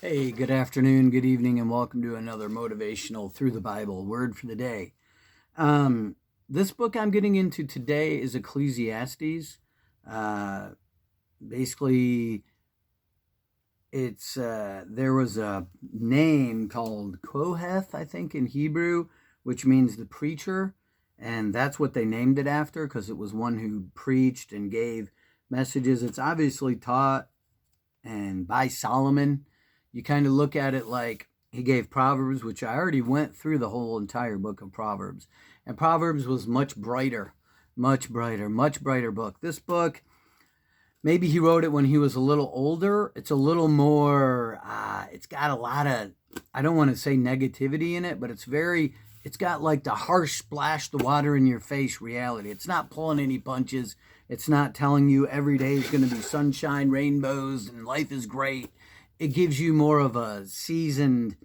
Hey, good afternoon, good evening, and welcome to another motivational through the Bible word for the day. This book I'm getting into today is Ecclesiastes. Uh, Basically, it's there was a name called Kohath, I think, in Hebrew, which means the preacher, and that's what they named it after because it was one who preached and gave messages. It's obviously taught and by Solomon. You kind of look at it like he gave Proverbs, which I already went through the whole entire book of Proverbs. And Proverbs was much brighter, much brighter book. This book, maybe he wrote it when he was a little older. It's a little more, it's got a lot of, I don't want to say negativity in it, but it's got like the harsh splash the water in your face reality. It's not pulling any punches. It's not telling you every day is going to be sunshine, rainbows, and life is great. It gives you more of a seasoned.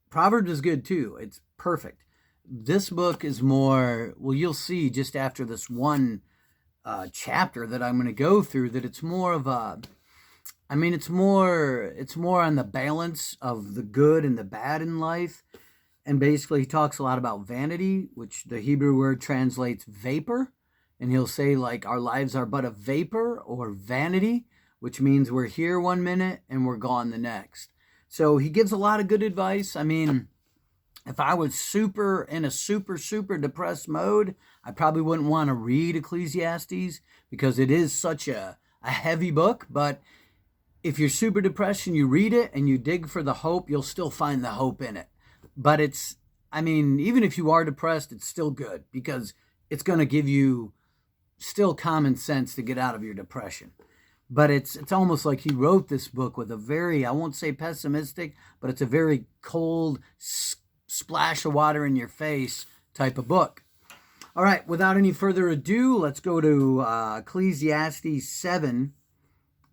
Proverbs is good too. It's perfect. This book is more, well, you'll see just after this one chapter that I'm going to go through that it's more of a, it's more on the balance of the good and the bad in life. And basically he talks a lot about vanity, which the Hebrew word translates vapor. And he'll say like our lives are but a vapor or vanity, which means we're here one minute and we're gone the next. So he gives a lot of good advice. If I was super depressed mode, I probably wouldn't want to read Ecclesiastes because it is such a heavy book. But if you're super depressed and you read it and you dig for the hope, you'll still find the hope in it. But even if you are depressed, it's still good because it's going to give you still common sense to get out of your depression. But it's almost like he wrote this book with a very, I won't say pessimistic, but it's a very cold splash of water in your face type of book. All right, without any further ado, let's go to Ecclesiastes 7,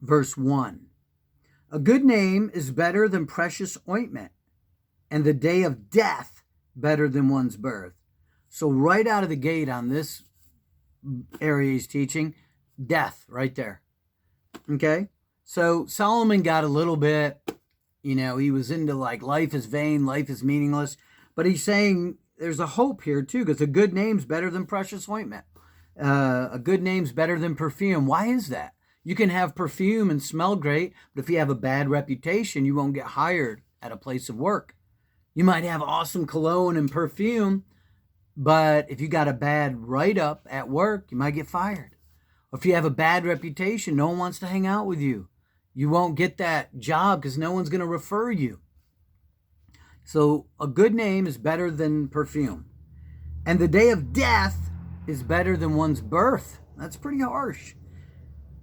verse 1. A good name is better than precious ointment, and the day of death better than one's birth. So right out of the gate on this area he's teaching, death right there. Okay? So Solomon got a little bit, he was into like life is vain, life is meaningless. But he's saying there's a hope here too, because a good name's better than precious ointment. A good name's better than perfume. Why is that? You can have perfume and smell great, but if you have a bad reputation, you won't get hired at a place of work. You might have awesome cologne and perfume, but if you got a bad write-up at work, you might get fired. Or if you have a bad reputation, no one wants to hang out with you. You won't get that job because no one's going to refer you. So a good name is better than perfume. And the day of death is better than one's birth. That's pretty harsh.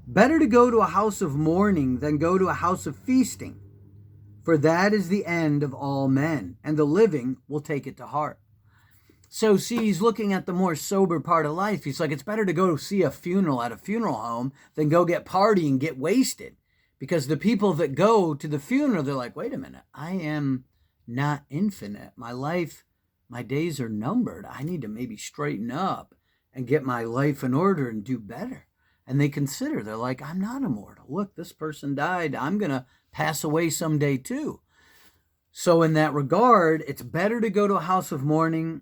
Better to go to a house of mourning than go to a house of feasting. For that is the end of all men, and the living will take it to heart. So see, he's looking at the more sober part of life. He's like, it's better to go see a funeral at a funeral home than go get party and get wasted. Because the people that go to the funeral, they're like, wait a minute, I am not infinite. My life, my days are numbered. I need to maybe straighten up and get my life in order and do better. And they're like, I'm not immortal. Look, this person died. I'm going to pass away someday too. So in that regard, it's better to go to a house of mourning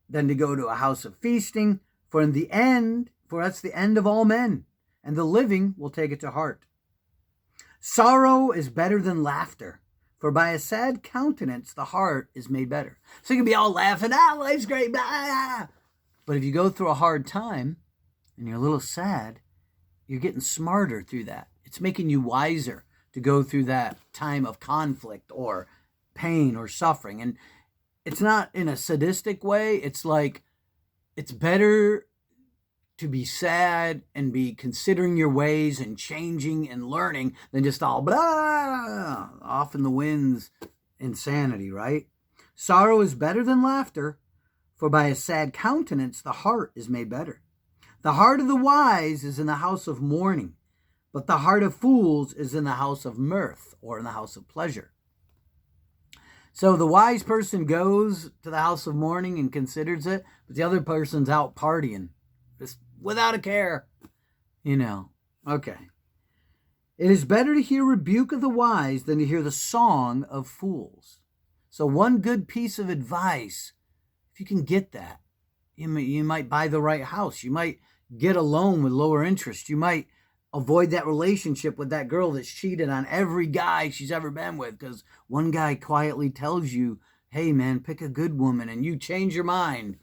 than to go to a house of feasting, for that's the end of all men, and the living will take it to heart. Sorrow is better than laughter, for by a sad countenance the heart is made better. So you can be all laughing, life's great, blah. But if you go through a hard time and you're a little sad, you're getting smarter through that. It's making you wiser to go through that time of conflict or pain or suffering. And it's not in a sadistic way. It's like, it's better to be sad and be considering your ways and changing and learning than just all blah, off in the winds insanity, right? Sorrow is better than laughter, for by a sad countenance the heart is made better. The heart of the wise is in the house of mourning, but the heart of fools is in the house of mirth, or in the house of pleasure. So the wise person goes to the house of mourning and considers it, but the other person's out partying, just without a care, Okay. It is better to hear rebuke of the wise than to hear the song of fools. So one good piece of advice, if you can get that, you might buy the right house. You might get a loan with lower interest. You might avoid that relationship with that girl that's cheated on every guy she's ever been with because one guy quietly tells you, hey, man, pick a good woman, and you change your mind,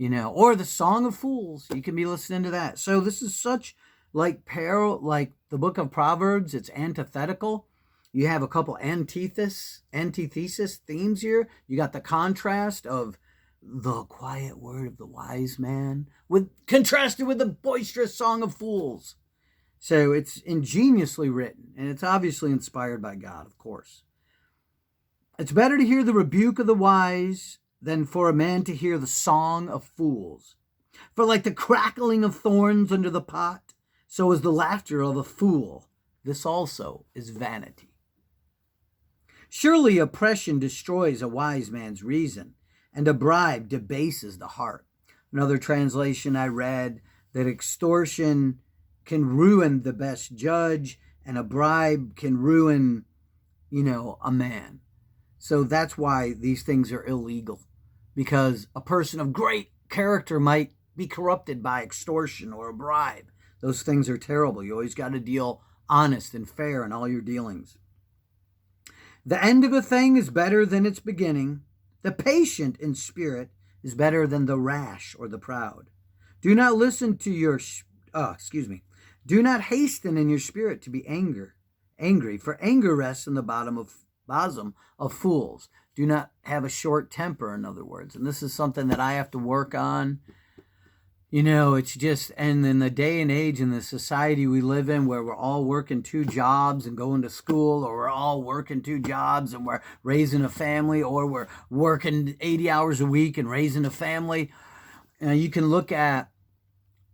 or the Song of Fools. You can be listening to that. So this is such like the book of Proverbs. It's antithetical. You have a couple antithesis themes here. You got the contrast of the quiet word of the wise man contrasted with the boisterous song of fools. So it's ingeniously written, and it's obviously inspired by God, of course. It's better to hear the rebuke of the wise than for a man to hear the song of fools. For like the crackling of thorns under the pot, so is the laughter of a fool. This also is vanity. Surely oppression destroys a wise man's reason, and a bribe debases the heart. Another translation I read, that extortion can ruin the best judge, and a bribe can ruin, a man. So that's why these things are illegal, because a person of great character might be corrupted by extortion or a bribe. Those things are terrible. You always got to deal honest and fair in all your dealings. The end of a thing is better than its beginning. The patient in spirit is better than the rash or the proud. Do not listen to Do not hasten in your spirit to be angry, for anger rests in the bosom of fools. Do not have a short temper, in other words. And this is something that I have to work on. It's just, and in the day and age in the society we live in, where we're all working 2 jobs and going to school, or we're all working 2 jobs and we're raising a family, or we're working 80 hours a week and raising a family. You can look at,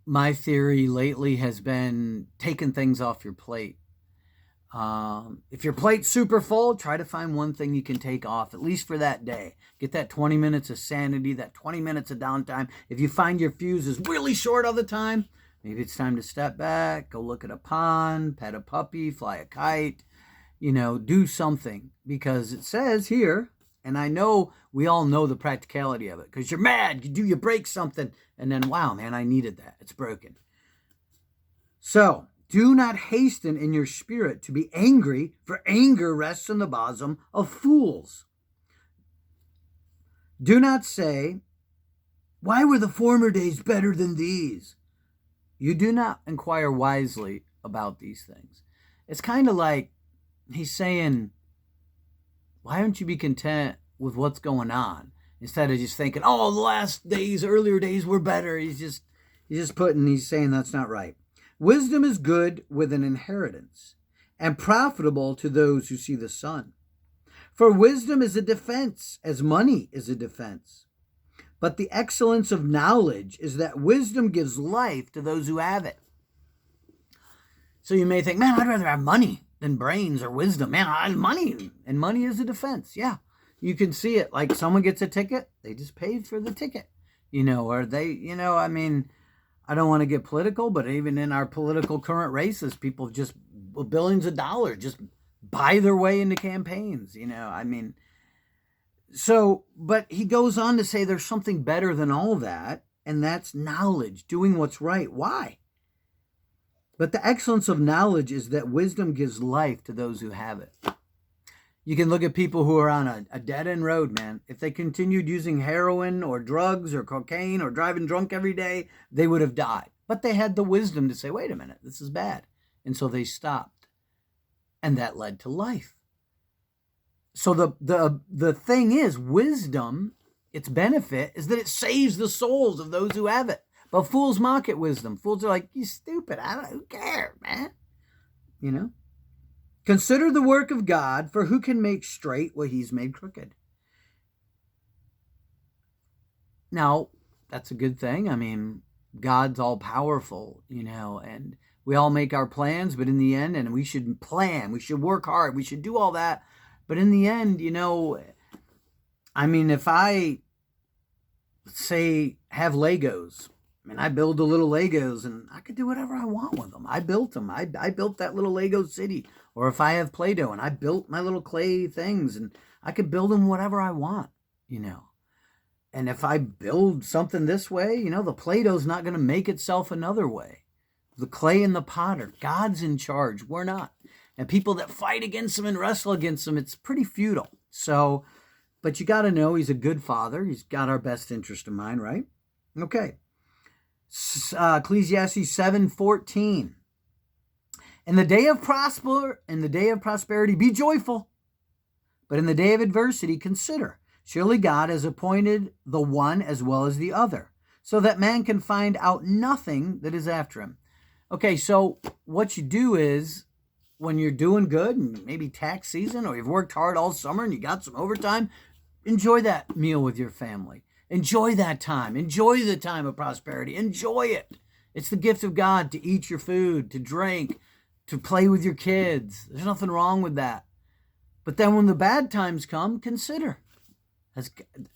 my theory lately has been taking things off your plate. If your plate's super full, try to find one thing you can take off, at least for that day. Get that 20 minutes of sanity, that 20 minutes of downtime. If you find your fuse is really short all the time, maybe it's time to step back, go look at a pond, pet a puppy, fly a kite, do something. Because it says here, and I know we all know the practicality of it, because you're mad, you break something, and then, wow, man, I needed that. It's broken. So, do not hasten in your spirit to be angry, for anger rests in the bosom of fools. Do not say, why were the former days better than these? You do not inquire wisely about these things. It's kind of like he's saying, why don't you be content with what's going on? Instead of just thinking, oh, the last days, earlier days were better. He's saying that's not right. Wisdom is good with an inheritance, and profitable to those who see the sun. For wisdom is a defense, as money is a defense. But the excellence of knowledge is that wisdom gives life to those who have it. So you may think, man, I'd rather have money than brains or wisdom. Man, I have money, and money is a defense. Yeah, you can see it. Like someone gets a ticket, they just pay for the ticket, or they, I don't want to get political, but even in our political current races, people just, with billions of dollars, just buy their way into campaigns, So, but he goes on to say there's something better than all that, and that's knowledge, doing what's right. Why? But the excellence of knowledge is that wisdom gives life to those who have it. You can look at people who are on a dead-end road, man. If they continued using heroin or drugs or cocaine or driving drunk every day, they would have died. But they had the wisdom to say, wait a minute, this is bad. And so they stopped. And that led to life. So the thing is, wisdom, its benefit is that it saves the souls of those who have it. But fools mock at wisdom. Fools are like, you stupid. Who cares, man? Consider the work of God, for who can make straight what he's made crooked? Now, that's a good thing. God's all powerful, and we all make our plans, but in the end, and we should plan, we should work hard, we should do all that. But in the end, if I say have Legos I mean, I build the little Legos and I could do whatever I want with them. I built them. I built that little Lego city. Or if I have Play-Doh and I built my little clay things and I could build them whatever I want, you know. And if I build something this way, you know, the Play-Doh's not going to make itself another way. The clay and the potter, God's in charge. We're not. And people that fight against him and wrestle against him, it's pretty futile. So, but you got to know he's a good father. He's got our best interest in mind, right? Okay. Ecclesiastes 7:14. In the day of prosperity, be joyful. But in the day of adversity, consider. Surely God has appointed the one as well as the other, so that man can find out nothing that is after him. Okay, so what you do is, when you're doing good, and maybe tax season, or you've worked hard all summer and you got some overtime, enjoy that meal with your family. Enjoy that time. Enjoy the time of prosperity. Enjoy it. It's the gift of God to eat your food, to drink, to play with your kids. There's nothing wrong with that. But then when the bad times come, consider.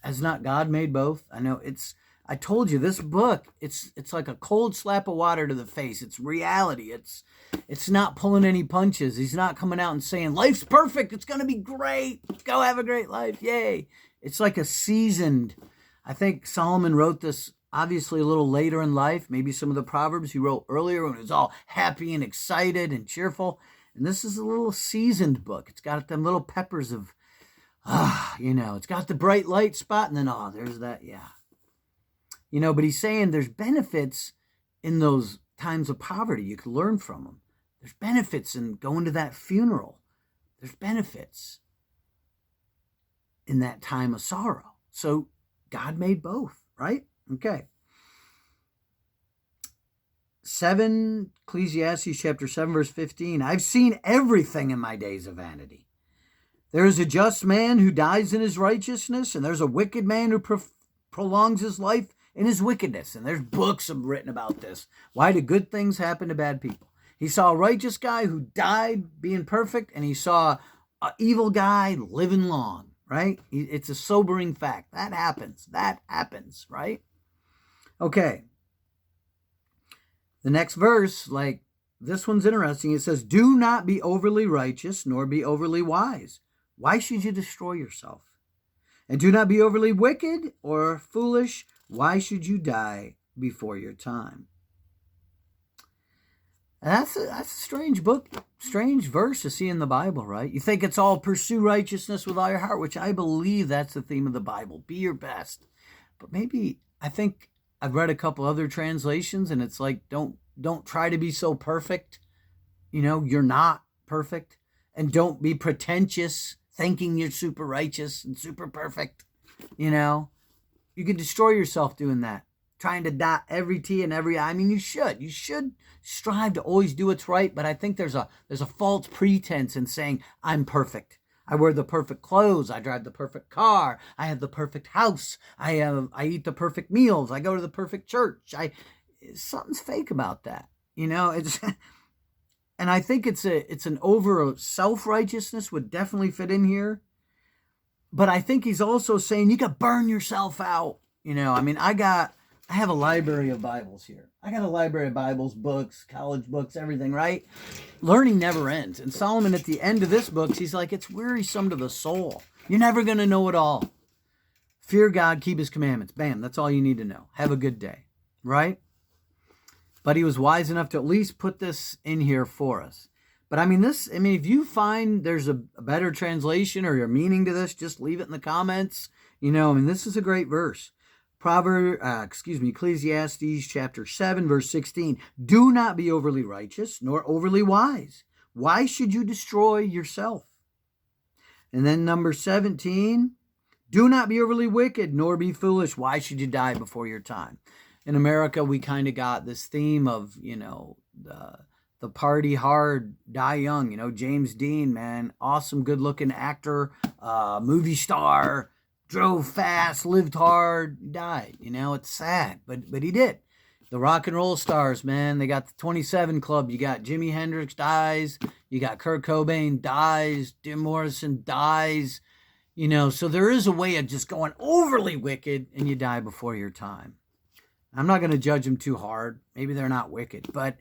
Has not God made both? I told you, this book, it's like a cold slap of water to the face. It's reality. It's not pulling any punches. He's not coming out and saying, life's perfect. It's going to be great. Go have a great life. Yay. It's like a seasoned. I think Solomon wrote this obviously a little later in life. Maybe some of the Proverbs he wrote earlier when he was all happy and excited and cheerful. And this is a little seasoned book. It's got them little peppers of, it's got the bright light spot and then, there's that, yeah. But he's saying there's benefits in those times of poverty. You can learn from them. There's benefits in going to that funeral. There's benefits in that time of sorrow. So God made both, right? Okay. Ecclesiastes chapter 7, verse 15. I've seen everything in my days of vanity. There is a just man who dies in his righteousness, and there's a wicked man who prolongs his life in his wickedness. And there's books written about this. Why do good things happen to bad people? He saw a righteous guy who died being perfect, and he saw an evil guy living long, right? It's a sobering fact. That happens, right? Okay. The next verse, like this one's interesting. It says, do not be overly righteous, nor be overly wise. Why should you destroy yourself? And do not be overly wicked or foolish. Why should you die before your time? And that's a strange book, strange verse to see in the Bible, right? You think it's all pursue righteousness with all your heart, which I believe that's the theme of the Bible. Be your best. But maybe, I think I've read a couple other translations and it's like, don't try to be so perfect. You're not perfect. And don't be pretentious, thinking you're super righteous and super perfect. You can destroy yourself doing that. Trying to dot every T and every I. I mean, you should strive to always do what's right, but I think there's a false pretense in saying I'm perfect. I wear the perfect clothes. I drive the perfect car. I have the perfect house. I eat the perfect meals. I go to the perfect church. Something's fake about that. It's and I think it's an over self-righteousness would definitely fit in here. But I think he's also saying you got to burn yourself out. I have a library of Bibles here. I got a library of Bibles, books, college books, everything, right? Learning never ends. And Solomon, at the end of this book, he's like, it's wearisome to the soul. You're never going to know it all. Fear God, keep his commandments. Bam, that's all you need to know. Have a good day, right? But he was wise enough to at least put this in here for us. But if you find there's a better translation or a meaning to this, just leave it in the comments. This is a great verse. Ecclesiastes chapter 7, verse 16. Do not be overly righteous, nor overly wise. Why should you destroy yourself? And then number 17. Do not be overly wicked, nor be foolish. Why should you die before your time? In America, we kind of got this theme of, the party hard, die young. James Dean, man, awesome, good-looking actor, movie star, drove fast, lived hard, died. It's sad, but he did. The rock and roll stars, man, they got the 27 Club. You got Jimi Hendrix dies. You got Kurt Cobain dies. Jim Morrison dies. So there is a way of just going overly wicked and you die before your time. I'm not going to judge them too hard. Maybe they're not wicked, but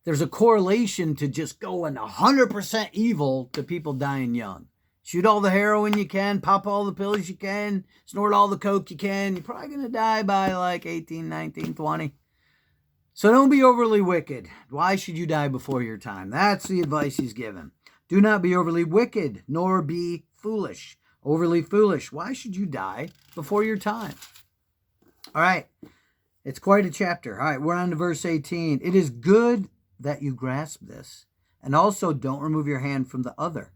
there's a correlation to just going 100% evil to people dying young. Shoot all the heroin you can, pop all the pills you can, snort all the coke you can. You're probably going to die by like 18, 19, 20. So don't be overly wicked. Why should you die before your time? That's the advice he's given. Do not be overly wicked, nor be foolish. Overly foolish. Why should you die before your time? All right. It's quite a chapter. All right, we're on to verse 18. It is good that you grasp this, and also don't remove your hand from the other.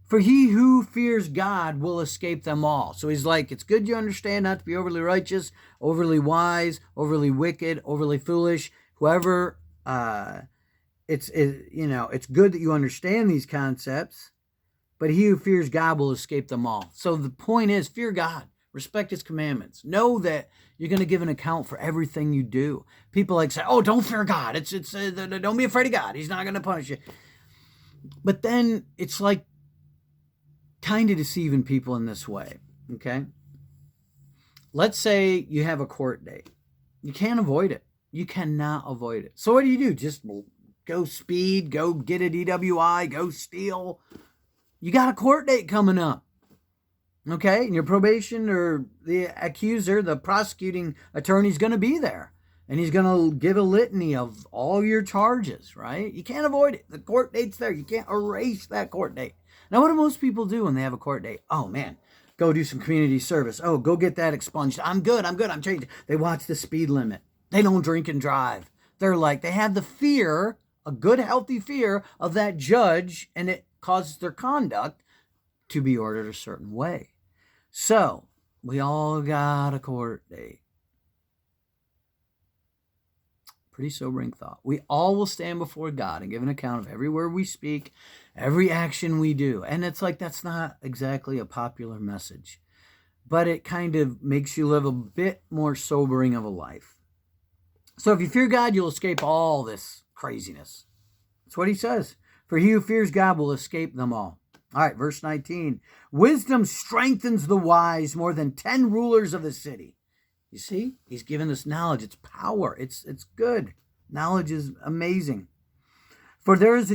For he who fears God will escape them all. So he's like, it's good you understand not to be overly righteous, overly wise, overly wicked, overly foolish. Whoever, it's good that you understand these concepts, but he who fears God will escape them all. So the point is, fear God, respect his commandments. Know that you're going to give an account for everything you do. People like say, oh, don't fear God. Don't be afraid of God. He's not going to punish you. But then it's like, kind of deceiving people in this way, okay? Let's say you have a court date. You can't avoid it. You cannot avoid it. So what do? Just go speed, go get a DWI, go steal. You got a court date coming up, okay? And your probation or the accuser, the prosecuting attorney is going to be there. And he's going to give a litany of all your charges, right? You can't avoid it. The court date's there. You can't erase that court date. Now, what do most people do when they have a court date? Oh, man, go do some community service. Oh, go get that expunged. I'm good, I'm changing. They watch the speed limit. They don't drink and drive. They're like, they have the fear, a good, healthy fear of that judge, and it causes their conduct to be ordered a certain way. So, we all got a court date. Pretty sobering thought. We all will stand before God and give an account of every word we speak, every action we do. And it's like, that's not exactly a popular message, but it kind of makes you live a bit more sobering of a life. So if you fear God, you'll escape all this craziness. That's what he says. For he who fears God will escape them all. All right, verse 19. Wisdom strengthens the wise more than 10 rulers of the city. You see, he's given us knowledge. It's power. It's good. Knowledge is amazing. For there is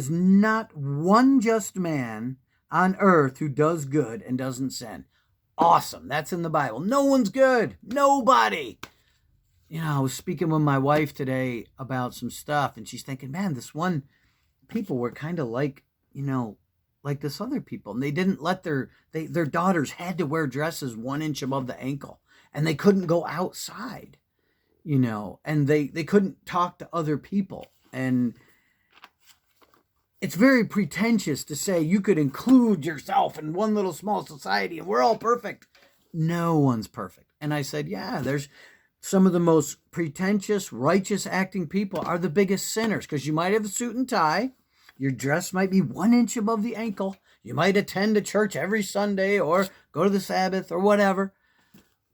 not one just man on earth who does good and doesn't sin. Awesome. That's in the Bible. No one's good. Nobody. I was speaking with my wife today about some stuff, and she's thinking, man, people were kind of like this other people. And they didn't let their daughters had to wear dresses 1 inch above the ankle. And they couldn't go outside, and they couldn't talk to other people. And it's very pretentious to say you could include yourself in one little small society and we're all perfect. No one's perfect. And I said, yeah, there's some of the most pretentious, righteous acting people are the biggest sinners, because you might have a suit and tie. Your dress might be 1 inch above the ankle. You might attend a church every Sunday or go to the Sabbath or whatever.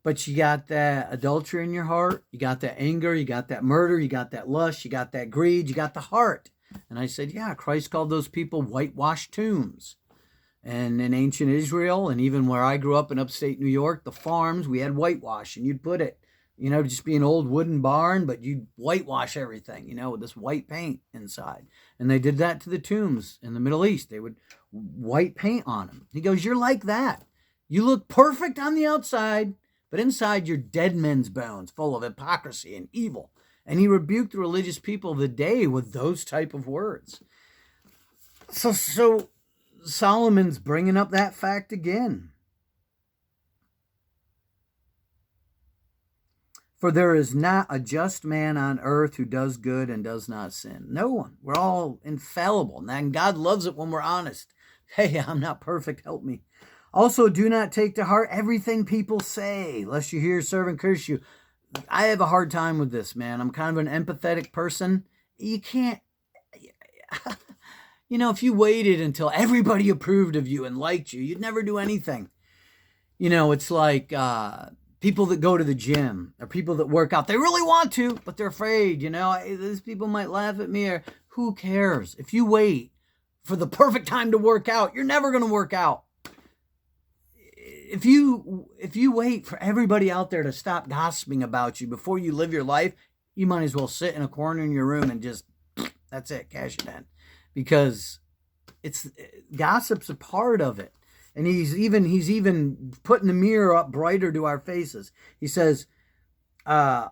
But you got that adultery in your heart. You got that anger. You got that murder. You got that lust. You got that greed. You got the heart. And I said, yeah, Christ called those people whitewashed tombs. And in ancient Israel, and even where I grew up in upstate New York, the farms, we had whitewash. And you'd put it, just be an old wooden barn, but you'd whitewash everything, with this white paint inside. And they did that to the tombs in the Middle East. They would white paint on them. He goes, you're like that. You look perfect on the outside, but inside you're dead men's bones, full of hypocrisy and evil. And he rebuked the religious people of the day with those type of words. So Solomon's bringing up that fact again. For there is not a just man on earth who does good and does not sin. No one. We're all infallible. And God loves it when we're honest. Hey, I'm not perfect. Help me. Also, do not take to heart everything people say, lest you hear a servant curse you. I have a hard time with this, man. I'm kind of an empathetic person. You can't, if you waited until everybody approved of you and liked you, you'd never do anything. It's like people that go to the gym or people that work out. They really want to, but they're afraid, these people might laugh at me, or who cares? If you wait for the perfect time to work out, you're never going to work out. if you wait for everybody out there to stop gossiping about you before you live your life, you might as well sit in a corner in your room and just, that's it, cash it in. Because gossip's a part of it. And he's even putting the mirror up brighter to our faces. He says, also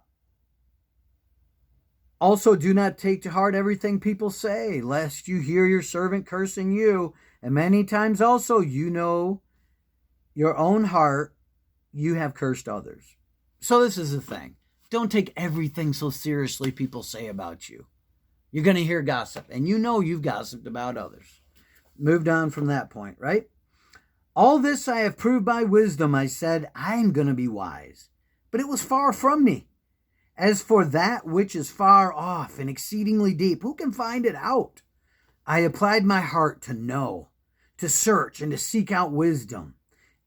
do not take to heart everything people say, lest you hear your servant cursing you. And many times also, you know, your own heart, you have cursed others. So this is the thing. Don't take everything so seriously people say about you. You're going to hear gossip, and you know you've gossiped about others. Moved on from that point, right? All this I have proved by wisdom. I said, I'm going to be wise. But it was far from me. As for that which is far off and exceedingly deep, who can find it out? I applied my heart to know, to search, and to seek out wisdom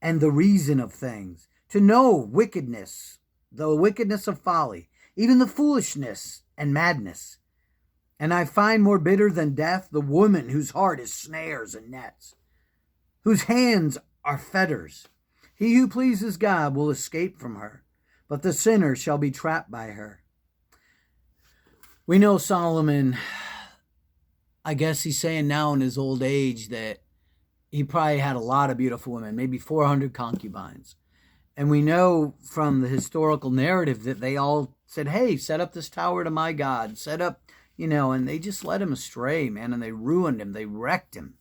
and the reason of things, to know wickedness, the wickedness of folly, even the foolishness and madness. And I find more bitter than death the woman whose heart is snares and nets, whose hands are fetters. He who pleases God will escape from her, but the sinner shall be trapped by her. We know Solomon, I guess he's saying now in his old age that he probably had a lot of beautiful women, maybe 400 concubines. And we know from the historical narrative that they all said, hey, set up this tower to my God, set up, and they just led him astray, man, and they ruined him, they wrecked him.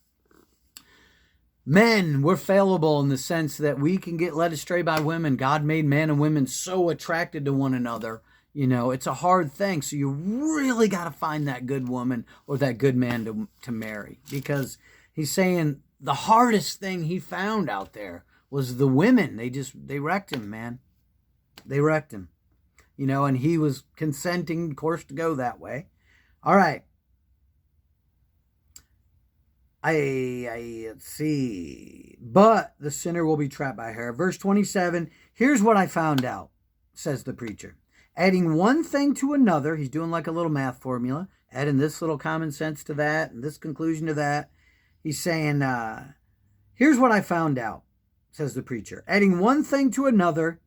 Men, we're fallible in the sense that we can get led astray by women. God made man and women so attracted to one another. It's a hard thing. So you really got to find that good woman or that good man to marry, because he's saying the hardest thing he found out there was the women. They wrecked him, man. They wrecked him, and he was consenting, of course, to go that way. All right. Let's see. But the sinner will be trapped by her. Verse 27, here's what I found out, says the preacher. Adding one thing to another, he's doing like a little math formula, adding this little common sense to that and this conclusion to that. He's saying, here's what I found out, says the preacher. Adding one thing to another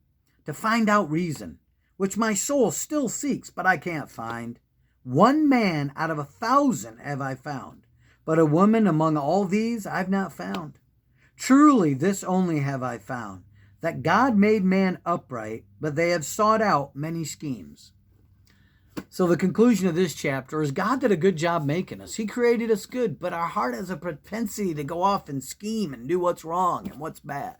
to find out reason, which my soul still seeks, but I can't find. One man out of 1,000 have I found, but a woman among all these I've not found. Truly this only have I found, that God made man upright, but they have sought out many schemes. So the conclusion of this chapter is God did a good job making us. He created us good, but our heart has a propensity to go off and scheme and do what's wrong and what's bad.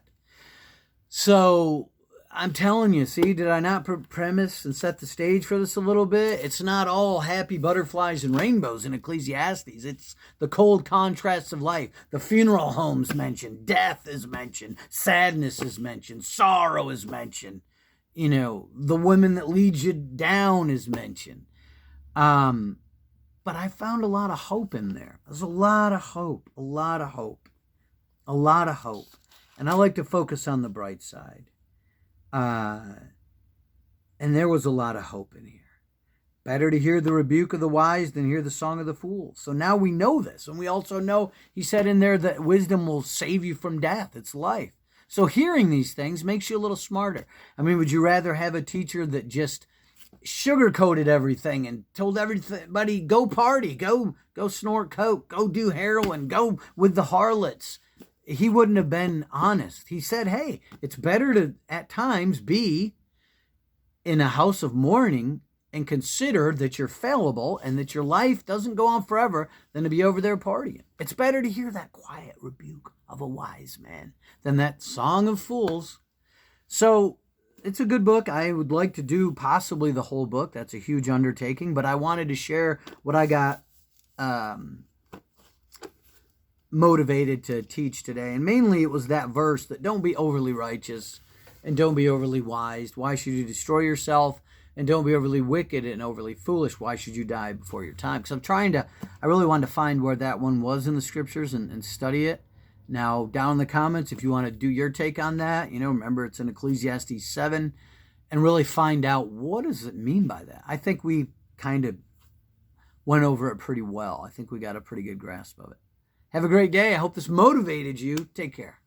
So I'm telling you, see, did I not premise and set the stage for this a little bit? It's not all happy butterflies and rainbows in Ecclesiastes. It's the cold contrasts of life. The funeral home's mentioned. Death is mentioned. Sadness is mentioned. Sorrow is mentioned. The woman that leads you down is mentioned. But I found a lot of hope in there. There's a lot of hope. A lot of hope. A lot of hope. And I like to focus on the bright side. And there was a lot of hope in here. Better to hear the rebuke of the wise than hear the song of the fool. So now we know this. And we also know, he said in there, that wisdom will save you from death. It's life. So hearing these things makes you a little smarter. I mean, would you rather have a teacher that just sugarcoated everything and told everybody, go party, go snort coke, go do heroin, go with the harlots? He wouldn't have been honest. He said, hey, it's better to, at times, be in a house of mourning and consider that you're fallible and that your life doesn't go on forever than to be over there partying. It's better to hear that quiet rebuke of a wise man than that song of fools. So it's a good book. I would like to do possibly the whole book. That's a huge undertaking, but I wanted to share what I got motivated to teach today. And mainly it was that verse that don't be overly righteous and don't be overly wise. Why should you destroy yourself? And don't be overly wicked and overly foolish. Why should you die before your time? Because I really wanted to find where that one was in the scriptures and study it. Now, down in the comments, if you want to do your take on that, remember it's in Ecclesiastes 7, and really find out what does it mean by that. I think we kind of went over it pretty well. I think we got a pretty good grasp of it. Have a great day. I hope this motivated you. Take care.